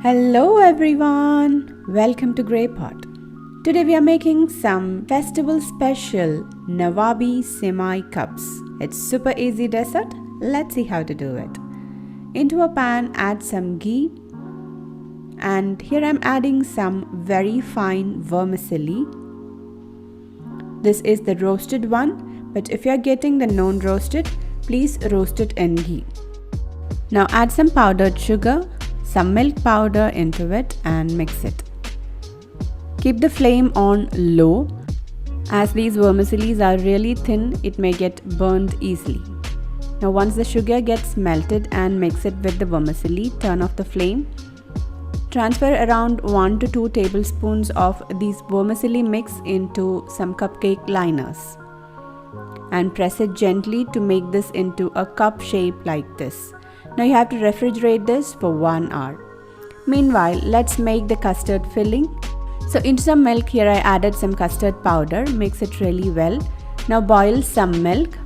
Hello everyone, welcome to Grey Pot. Today we are making some festival special Nawabi Sewiyan Cups. It's super easy dessert. Let's see how to do it. Into a pan add some ghee, and here I'm adding some very fine vermicelli. This is the roasted one, but if you're getting the non-roasted, please roast it in ghee. Now add some powdered sugar, some milk powder into it and mix it. Keep the flame on low. As these vermicellis are really thin, it may get burned easily. Now once the sugar gets melted and mix it with the vermicelli, turn off the flame. Transfer around 1 to 2 tablespoons of these vermicelli mix into some cupcake liners and press it gently to make this into a cup shape like this. Now you have to refrigerate this for 1 hour. Meanwhile, let's make the custard filling. So into some milk, here I added some custard powder. Mix it really well. Now boil some milk.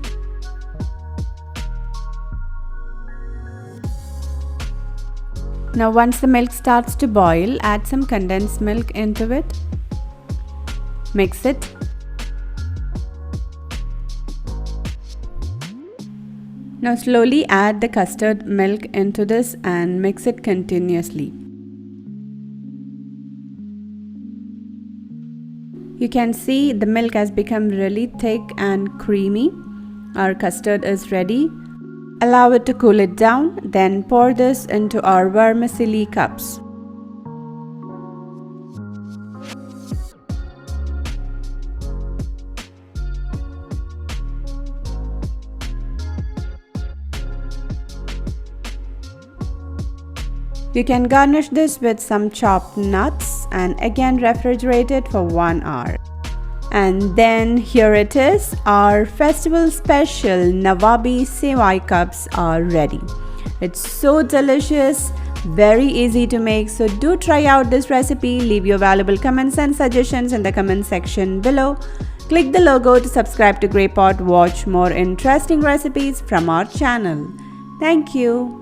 Now once the milk starts to boil, add some condensed milk into it. Mix it. Now slowly add the custard milk into this and mix it continuously. You can see the milk has become really thick and creamy. Our custard is ready. Allow it to cool it down, then pour this into our vermicelli cups. You can garnish this with some chopped nuts and again refrigerate it for 1 hour. And then here it is, our festival special Nawabi Sewiyan Cups are ready. It's so delicious, very easy to make, so do try out this recipe. Leave your valuable comments and suggestions in the comment section below. Click the logo to subscribe to Grey Pot. Watch more interesting recipes from our channel. Thank you.